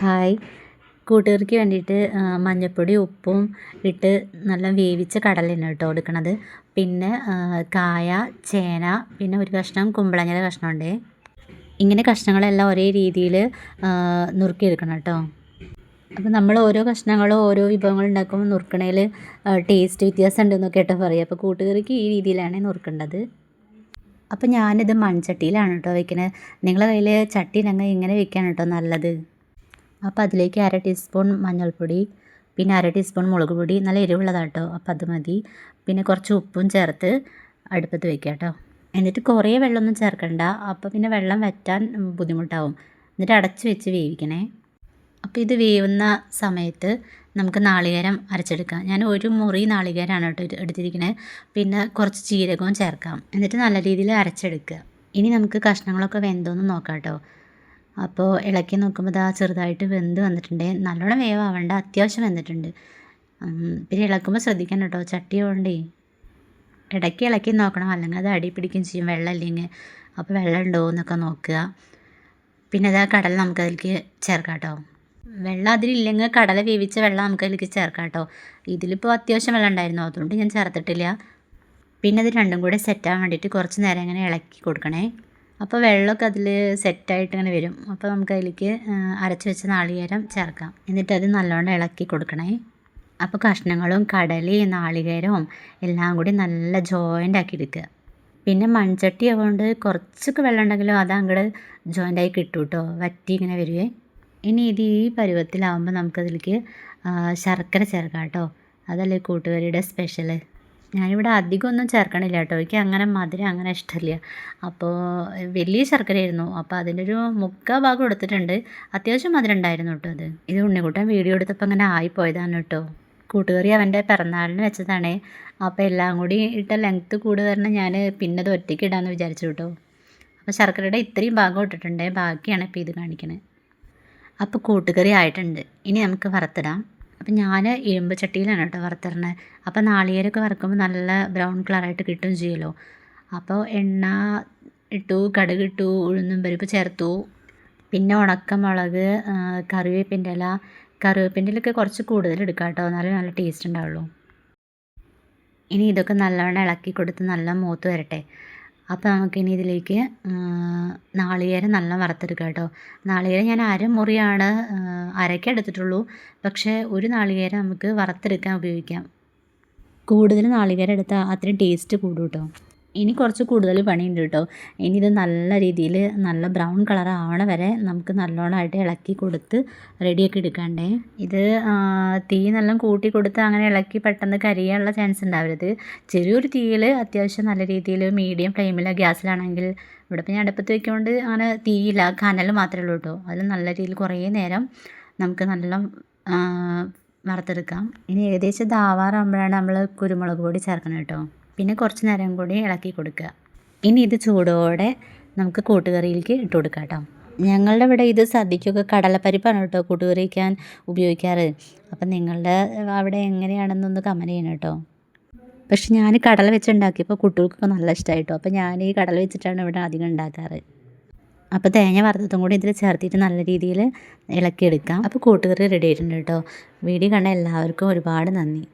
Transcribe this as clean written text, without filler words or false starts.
Hi. കൂട്ടുകറിക്ക് വേണ്ടിയിട്ട് മഞ്ഞൾപ്പൊടി ഉപ്പും ഇട്ട് നല്ല വേവിച്ച കടലയാണ് കേട്ടോ എടുക്കണത്. പിന്നെ കായ, ചേന, പിന്നെ ഒരു കഷ്ണം കുമ്പളങ്ങയുടെ കഷ്ണമുണ്ട്. ഇങ്ങനെ കഷ്ണങ്ങളെല്ലാം ഒരേ രീതിയിൽ നുറുക്കിയെടുക്കണം കേട്ടോ. അപ്പോൾ നമ്മൾ ഓരോ കഷ്ണങ്ങളും ഓരോ വിഭവങ്ങൾ ഉണ്ടാക്കുമ്പോൾ നുറുക്കണേൽ ടേസ്റ്റ് വ്യത്യാസം ഉണ്ടെന്നൊക്കെ കേട്ടോ പറയുക. അപ്പോൾ കൂട്ടുകറിക്ക് ഈ രീതിയിലാണ് നുറുക്കേണ്ടത്. അപ്പോൾ ഞാനിത് മൺചട്ടിയിലാണ് കേട്ടോ വെക്കുന്നത്. നിങ്ങളുടെ കയ്യിൽ ചട്ടി ഉണ്ടെങ്കിൽ ഇങ്ങനെ വെക്കുകയാണ് കേട്ടോ നല്ലത്. അപ്പോൾ അതിലേക്ക് 1/2 ടീസ്പൂൺ മഞ്ഞൾപ്പൊടി, പിന്നെ 1/2 ടീസ്പൂൺ മുളക് പൊടി, നല്ല എരിവുള്ളതാണ് കേട്ടോ, അപ്പോൾ അത് മതി. പിന്നെ കുറച്ച് ഉപ്പും ചേർത്ത് അടുപ്പത്ത് വെക്കുക കേട്ടോ. എന്നിട്ട് കുറേ വെള്ളമൊന്നും ചേർക്കണ്ട, അപ്പോൾ പിന്നെ വെള്ളം വറ്റാൻ ബുദ്ധിമുട്ടാവും. എന്നിട്ട് അടച്ച് വെച്ച് വേവിക്കണേ. അപ്പോൾ ഇത് വേവുന്ന സമയത്ത് നമുക്ക് നാളികേരം അരച്ചെടുക്കാം. ഞാൻ ഒരു മുറി നാളികേരമാണ് കേട്ടോ എടുത്തിരിക്കുന്നത്. പിന്നെ കുറച്ച് ജീരകവും ചേർക്കാം. എന്നിട്ട് നല്ല രീതിയിൽ അരച്ചെടുക്കുക. ഇനി നമുക്ക് കഷ്ണങ്ങളൊക്കെ വെന്തോന്ന് നോക്കാം കേട്ടോ. അപ്പോൾ ഇളക്കി നോക്കുമ്പോൾ ഇതാ ചെറുതായിട്ട് വെന്ത് വന്നിട്ടുണ്ട്. നല്ലോണം വേവാവണ്ട, അത്യാവശ്യം വെന്തിട്ടുണ്ട്. പിന്നെ ഇളക്കുമ്പോൾ ശ്രദ്ധിക്കണം കേട്ടോ, ചട്ടി കൊണ്ടേ ഇടയ്ക്ക് ഇളക്കി നോക്കണം, അല്ലെങ്കിൽ അത് അടി പിടിക്കുകയും ചെയ്യും വെള്ളം ഇല്ലെങ്കിൽ. അപ്പോൾ വെള്ളം ഉണ്ടോ എന്നൊക്കെ നോക്കുക. പിന്നെ ഇതാ കടല നമുക്കതിലേക്ക് ചേർക്കാം കേട്ടോ. വെള്ളം അതിലില്ലെങ്കിൽ കടല വേവിച്ച വെള്ളം നമുക്കതിലേക്ക് ചേർക്കാം കേട്ടോ. ഇതിലിപ്പോൾ അത്യാവശ്യം വെള്ളം ഉണ്ടായിരുന്നു, അതുകൊണ്ട് ഞാൻ ചേർത്തിട്ടില്ല. പിന്നെ ഇത് രണ്ടും കൂടെ സെറ്റാകാൻ വേണ്ടിയിട്ട് കുറച്ച് നേരം ഇങ്ങനെ ഇളക്കി കൊടുക്കണേ. അപ്പോൾ വെള്ളമൊക്കെ അതിൽ സെറ്റായിട്ട് ഇങ്ങനെ വരും. അപ്പോൾ നമുക്കതിലേക്ക് അരച്ച് വെച്ച നാളികേരം ചേർക്കാം. എന്നിട്ട് അത് നല്ലോണം ഇളക്കി കൊടുക്കണേ. അപ്പോൾ കഷ്ണങ്ങളും കടലയും നാളികേരവും എല്ലാം കൂടി നല്ല ജോയിൻ്റ് ആക്കി എടുക്കുക. പിന്നെ മൺചട്ടി ആയതുകൊണ്ട് കുറച്ചൊക്കെ വെള്ളം ഉണ്ടെങ്കിലും അത് അങ്ങോട്ട് ജോയിൻ്റായി കിട്ടും കേട്ടോ, വറ്റി ഇങ്ങനെ വരുവേ. ഇനി ഇത് ഈ പരുവത്തിലാവുമ്പോൾ നമുക്കതിലേക്ക് ശർക്കര ചേർക്കാം കേട്ടോ. അതല്ലേ കൂട്ടുകറിയുടെ സ്പെഷ്യൽ. ഞാനിവിടെ അധികമൊന്നും ചേർക്കണില്ല കേട്ടോ, എനിക്ക് അങ്ങനെ മധുരം അങ്ങനെ ഇഷ്ടമില്ല. അപ്പോൾ വലിയ ശർക്കരയായിരുന്നു, അപ്പോൾ അതിൻ്റെ ഒരു 3/4 ഭാഗം എടുത്തിട്ടുണ്ട്. അത്യാവശ്യം മധുരം ഉണ്ടായിരുന്നു കേട്ടോ. ഇത് ഉണ്ണിക്കുട്ടൻ വീഡിയോ എടുത്തപ്പോൾ അങ്ങനെ ആയിപ്പോയതാണ് കേട്ടോ. കൂട്ടുകറി അവൻ്റെ പിറന്നാളിന് വെച്ചതാണേ. അപ്പോൾ എല്ലാം കൂടി ഇട്ട ലെങ്ത്ത് കൂടുതൽ ഞാൻ പിന്നെ അത് ഒറ്റയ്ക്ക് ഇടാമെന്ന് വിചാരിച്ചു കേട്ടോ. അപ്പോൾ ശർക്കരയുടെ ഇത്രയും ഭാഗം ഇട്ടിട്ടുണ്ട്, ബാക്കിയാണ് ഇപ്പോൾ ഇത് കാണിക്കുന്നത്. അപ്പോൾ കൂട്ടുകറി ആയിട്ടുണ്ട്. ഇനി നമുക്ക് വറുത്തിടാം. അപ്പം ഞാൻ ഇരുമ്പ് ചട്ടിയിലാണ് കേട്ടോ വറുത്തിടുന്നത്. അപ്പോൾ നാളികേരമൊക്കെ വറുക്കുമ്പോൾ നല്ല ബ്രൗൺ കളറായിട്ട് കിട്ടുകയും ചെയ്യുമല്ലോ. അപ്പോൾ എണ്ണ ഇട്ടു, കടുക് ഇട്ടു, ഉഴുന്നും പരിപ്പ് ചേർത്തു, പിന്നെ ഉണക്കമുളക്, കറിവേപ്പിൻ്റെ ഇലയൊക്കെ കുറച്ച് കൂടുതൽ എടുക്കാം കേട്ടോ, എന്നാലും നല്ല ടേസ്റ്റ് ഉണ്ടാവുള്ളൂ. ഇനി ഇതൊക്കെ നല്ലവണ്ണം ഇളക്കി കൊടുത്ത് നല്ല മൂത്ത് വരട്ടെ. അപ്പോൾ നമുക്കിനി ഇതിലേക്ക് നാളികേരം നല്ല വറുത്തെടുക്കാം കേട്ടോ. നാളികേരം ഞാൻ അരമുറിയാണ് അരയ്ക്ക് എടുത്തിട്ടുള്ളൂ. പക്ഷേ ഒരു നാളികേരം നമുക്ക് വറുത്തെടുക്കാൻ ഉപയോഗിക്കാം. കൂടുതൽ നാളികേരം എടുത്താൽ അത്രയും ടേസ്റ്റ് കൂടും കേട്ടോ. ഇനി കുറച്ച് കൂടുതൽ പണിയുണ്ട് കേട്ടോ. ഇനി ഇത് നല്ല രീതിയിൽ നല്ല ബ്രൗൺ കളർ ആവണ വരെ നമുക്ക് നല്ലോണമായിട്ട് ഇളക്കി കൊടുത്ത് റെഡിയാക്കി എടുക്കണ്ടേ. ഇത് തീ നല്ല കൂട്ടി കൊടുത്ത് അങ്ങനെ ഇളക്കി പെട്ടെന്ന് കരിയാനുള്ള ചാൻസ് ഉണ്ടാവരുത്. ചെറിയൊരു തീയിൽ അത്യാവശ്യം നല്ല രീതിയിൽ മീഡിയം ഫ്ലെയിമിൽ ഗ്യാസിലാണെങ്കിൽ, ഇവിടെ ഇപ്പോൾ ഞാൻ അടുപ്പത്ത് വയ്ക്കൊണ്ട് അങ്ങനെ തീയില്ല, കനൽ മാത്രമേ ഉള്ളൂ കേട്ടോ. അതിൽ നല്ല രീതിയിൽ കുറേ നേരം നമുക്ക് നല്ല വറുത്തെടുക്കാം. ഇനി ഏകദേശം ദാവാറാകുമ്പോഴാണ് നമ്മൾ കുരുമുളക് പൊടി ചേർക്കണം കേട്ടോ. പിന്നെ കുറച്ച് നേരം കൂടി ഇളക്കി കൊടുക്കുക. ഇനി ഇത് ചൂടോടെ നമുക്ക് കൂട്ടുകറിയിലേക്ക് ഇട്ട് കൊടുക്കാം കേട്ടോ. ഞങ്ങളുടെ ഇവിടെ ഇത് സദ്യക്കൊക്കെ കടലപ്പരിപ്പാണ് കേട്ടോ കൂട്ടുകറി വയ്ക്കാൻ ഉപയോഗിക്കാറ്. അപ്പം നിങ്ങളുടെ അവിടെ എങ്ങനെയാണെന്നൊന്ന് കമൻറ്റ് ചെയ്യണം കേട്ടോ. പക്ഷെ ഞാൻ കടല വെച്ചുണ്ടാക്കിയപ്പോൾ കുട്ടികൾക്കൊക്കെ നല്ല ഇഷ്ടമായിട്ടോ. അപ്പോൾ ഞാൻ ഈ കടല വെച്ചിട്ടാണ് ഇവിടെ അധികം ഉണ്ടാക്കാറ്. അപ്പോൾ തേങ്ങ വറുത്തതും കൂടി ഇതിൽ ചേർത്തിട്ട് നല്ല രീതിയിൽ ഇളക്കിയെടുക്കാം. അപ്പോൾ കൂട്ടുകറി റെഡി ആയിട്ടുണ്ട് കേട്ടോ. വീഡിയോ കണ്ട എല്ലാവർക്കും ഒരുപാട് നന്ദി.